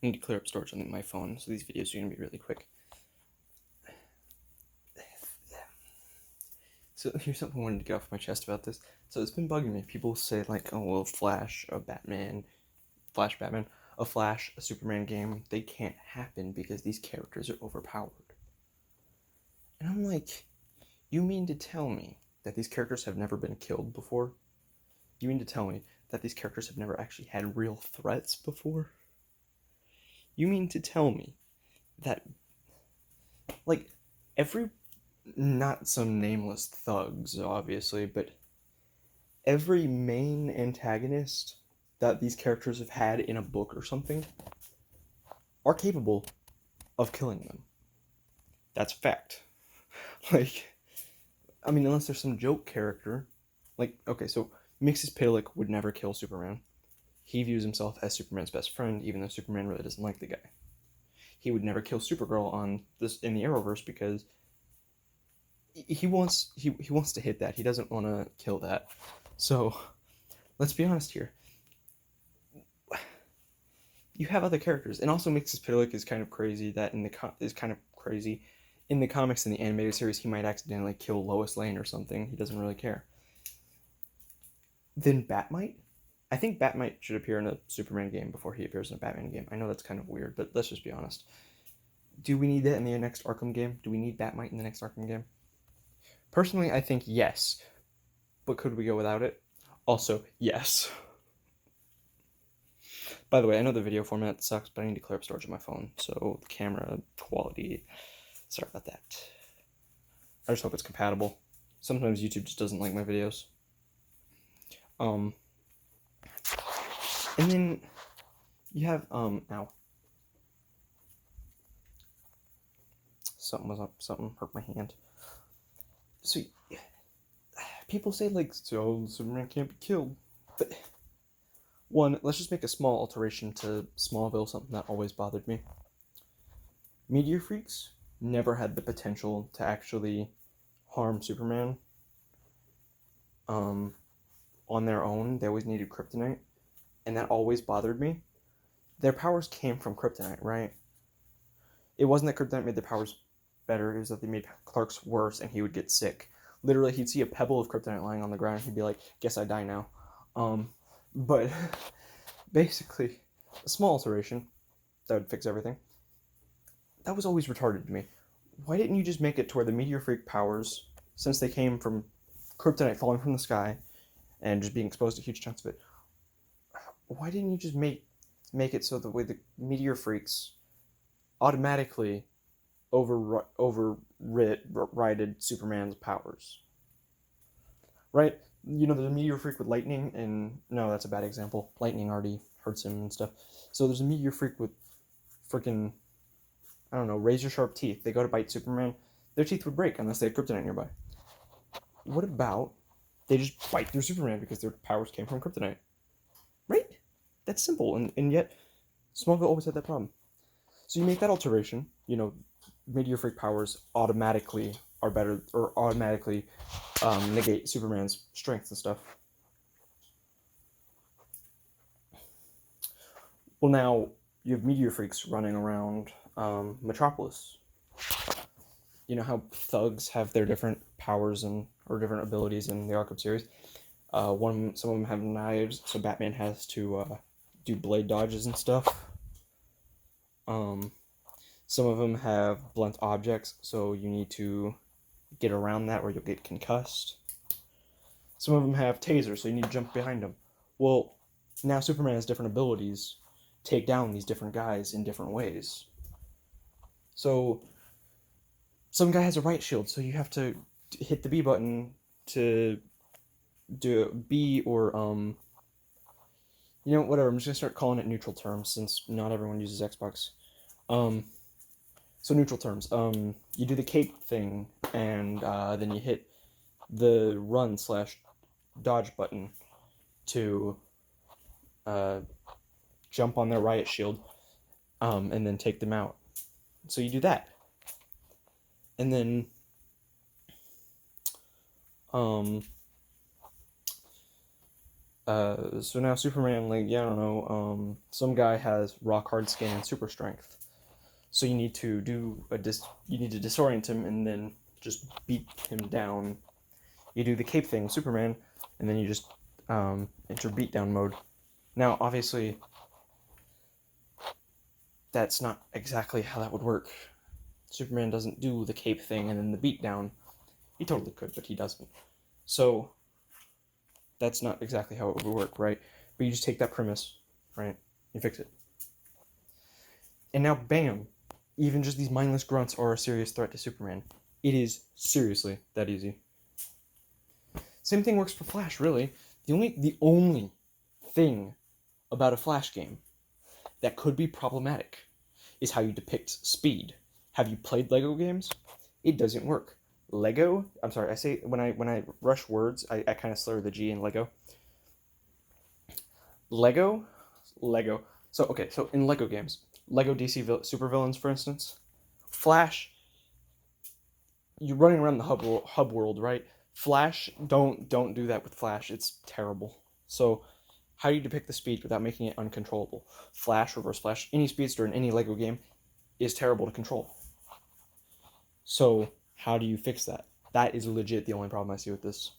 need to clear up storage on my phone, so these videos are going to be really quick. So here's something I wanted to get off my chest about this. So it's been bugging me. People say like, oh well, Flash, a Batman, a Superman game, they can't happen because these characters are overpowered. And I'm like, you mean to tell me that these characters have never been killed before? You mean to tell me that these characters have never actually had real threats before? You mean to tell me that, like, not some nameless thugs, obviously, but every main antagonist that these characters have had in a book or something are capable of killing them. That's a fact. Like, I mean, unless there's some joke character. Like, okay, so Mxyzptlk would never kill Superman. He views himself as Superman's best friend, even though Superman really doesn't like the guy. He would never kill Supergirl in the Arrowverse because he wants to hit that. He doesn't want to kill that. So, let's be honest here. You have other characters, and also Mxyzptlk is kind of crazy. In the comics and the animated series, he might accidentally kill Lois Lane or something. He doesn't really care. Then Batmite? I think Batmite should appear in a Superman game before he appears in a Batman game. I know that's kind of weird, but let's just be honest. Do we need that in the next Arkham game? Do we need Batmite in the next Arkham game? Personally, I think yes. But could we go without it? Also, yes. By the way, I know the video format sucks, but I need to clear up storage on my phone, so the camera quality... Sorry about that. I just hope it's compatible. Sometimes YouTube just doesn't like my videos. And then you have, ow. Something was up, something hurt my hand. So, people say, like, so Superman can't be killed. But, one, let's just make a small alteration to Smallville, something that always bothered me. Meteor Freaks never had the potential to actually harm Superman. On their own, they always needed kryptonite, and that always bothered me. Their powers came from kryptonite, right? It wasn't that kryptonite made their powers better, it was that they made Clark's worse, and he would get sick. Literally, he'd see a pebble of kryptonite lying on the ground, and he'd be like, guess I die now. But basically, a small alteration that would fix everything. That was always retarded to me. Why didn't you just make it to where the Meteor Freak powers, since they came from kryptonite falling from the sky and just being exposed to huge chunks of it, why didn't you just make it so the way the Meteor Freaks automatically overrided Superman's powers? Right? You know, there's a Meteor Freak with lightning, and no, that's a bad example. Lightning already hurts him and stuff. So there's a Meteor Freak with freaking, I don't know, razor-sharp teeth. They go to bite Superman, their teeth would break unless they had kryptonite nearby. What about they just bite through Superman because their powers came from kryptonite? Right? That's simple, and yet Smallville always had that problem. So you make that alteration, you know, Meteor Freak powers automatically are better, or automatically negate Superman's strengths and stuff. Well, now you have Meteor Freaks running around Metropolis. You know how thugs have their different powers or different abilities in the Arkham series? Some of them have knives, so Batman has to do blade dodges and stuff. Some of them have blunt objects, so you need to get around that or you'll get concussed. Some of them have tasers, so you need to jump behind them. Well, now Superman has different abilities to take down these different guys in different ways. So, some guy has a right shield, so you have to hit the B button to do B or, you know, whatever, I'm just gonna start calling it neutral terms since not everyone uses Xbox. So neutral terms. You do the cape thing, and then you hit the run/dodge button to jump on their riot shield, and then take them out. So you do that. And then So now Superman, like, yeah, I don't know, some guy has rock hard skin and super strength. So you need to you need to disorient him and then just beat him down. You do the cape thing, Superman, and then you just enter beatdown mode. Now, obviously, that's not exactly how that would work. Superman doesn't do the cape thing and then the beatdown. He totally could, but he doesn't. So that's not exactly how it would work, right? But you just take that premise, right? You fix it. And now, bam! Even just these mindless grunts are a serious threat to Superman. It is seriously that easy. Same thing works for Flash, really. The only thing about a Flash game that could be problematic is how you depict speed. Have you played Lego games? It doesn't work. I'm sorry, I say when I rush words, I kind of slur the G in Lego. Lego. So in Lego games, Lego DC supervillains, for instance, Flash, you're running around the hub world, right? Flash, don't do that with Flash. It's terrible. So, how do you depict the speed without making it uncontrollable? Flash, Reverse Flash, any speedster in any Lego game is terrible to control. So, how do you fix that? That is legit the only problem I see with this.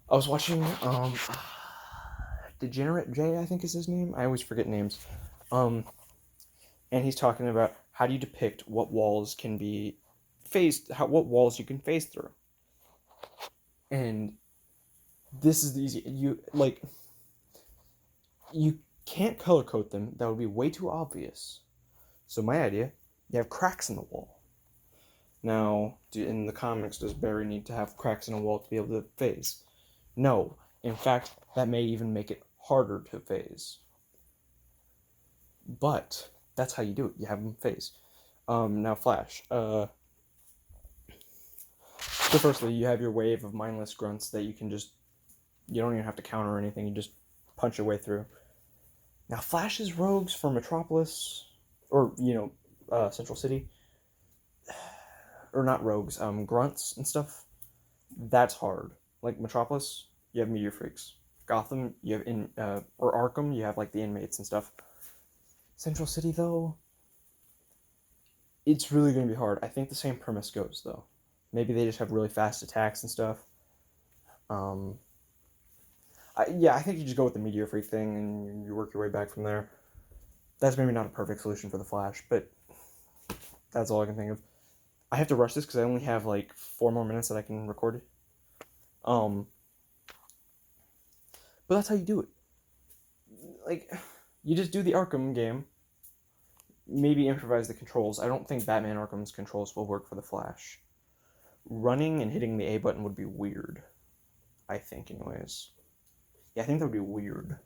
I was watching Degenerate J, I think is his name. I always forget names. And he's talking about how do you depict what walls can be phased, what walls you can phase through. And this is the easy. You can't color code them. That would be way too obvious. So my idea, you have cracks in the wall. Now, in the comics, does Barry need to have cracks in a wall to be able to phase? No. In fact, that may even make it harder to phase. But that's how you do it. You have them phase. Now Flash. So firstly, you have your wave of mindless grunts that you don't even have to counter or anything. You just punch your way through. Now Flash's rogues for Metropolis, or Central City, or not rogues, grunts and stuff. That's hard. Like Metropolis, you have Meteor Freaks. Gotham, you have or Arkham, you have like the inmates and stuff. Central City, though, it's really going to be hard. I think the same premise goes, though. Maybe they just have really fast attacks and stuff. I think you just go with the Meteor Freak thing and you work your way back from there. That's maybe not a perfect solution for the Flash, but that's all I can think of. I have to rush this because I only have like 4 more minutes that I can record it. But that's how you do it. Like, you just do the Arkham game. Maybe improvise the controls. I don't think Batman Arkham's controls will work for the Flash. Running and hitting the A button would be weird. I think, anyways. Yeah, I think that would be weird.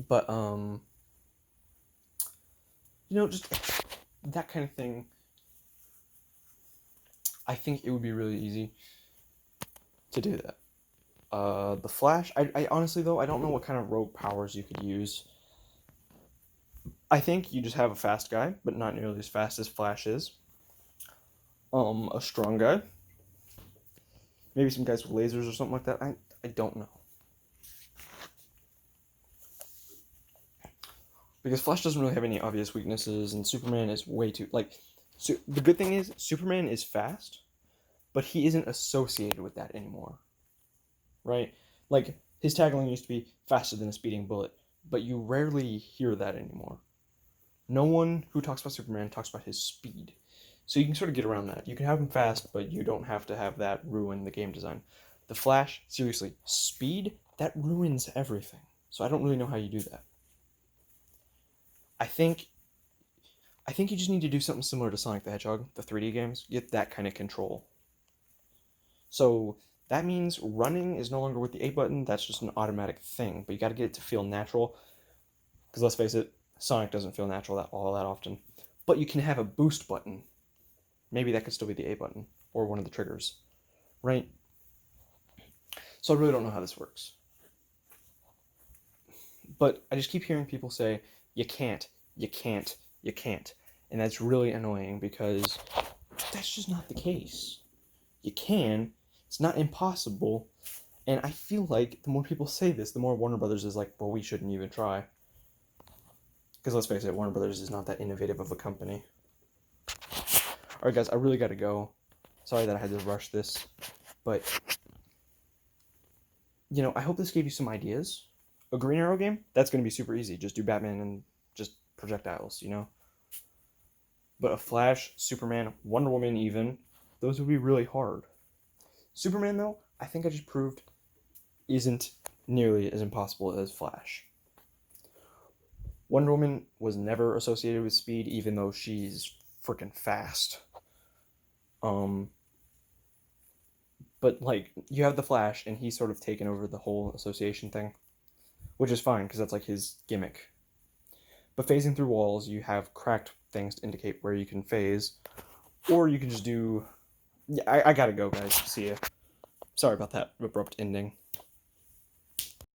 But, just that kind of thing. I think it would be really easy to do that. The Flash, I honestly, though, I don't know what kind of rogue powers you could use. I think you just have a fast guy, but not nearly as fast as Flash is. A strong guy. Maybe some guys with lasers or something like that. I don't know. Because Flash doesn't really have any obvious weaknesses, and Superman is way too, so the good thing is, Superman is fast, but he isn't associated with that anymore. Right? Like, his tagline used to be faster than a speeding bullet, but you rarely hear that anymore. No one who talks about Superman talks about his speed. So you can sort of get around that. You can have him fast, but you don't have to have that ruin the game design. The Flash, seriously, speed, that ruins everything. So I don't really know how you do that. I think you just need to do something similar to Sonic the Hedgehog, the 3D games. Get that kind of control. So that means running is no longer with the A button. That's just an automatic thing. But you got to get it to feel natural. Because let's face it, Sonic doesn't feel natural all that often. But you can have a boost button. Maybe that could still be the A button. Or one of the triggers. Right? So I really don't know how this works. But I just keep hearing people say, you can't. And that's really annoying because that's just not the case. You can. It's not impossible. And I feel like the more people say this, the more Warner Brothers is like, well, we shouldn't even try. Because let's face it, Warner Brothers is not that innovative of a company. Alright, guys, I really gotta go. Sorry that I had to rush this. But, you know, I hope this gave you some ideas. A Green Arrow game? That's gonna be super easy. Just do Batman and just projectiles, you know? But a Flash, Superman, Wonder Woman even, those would be really hard. Superman, though, I think I just proved isn't nearly as impossible as Flash. Wonder Woman was never associated with speed, even though she's freaking fast. But, like, you have the Flash, and he's sort of taken over the whole association thing, which is fine, because that's, like, his gimmick. But phasing through walls, you have cracked things to indicate where you can phase, or you can just do... Yeah, I gotta go, guys. See ya. Sorry about that abrupt ending.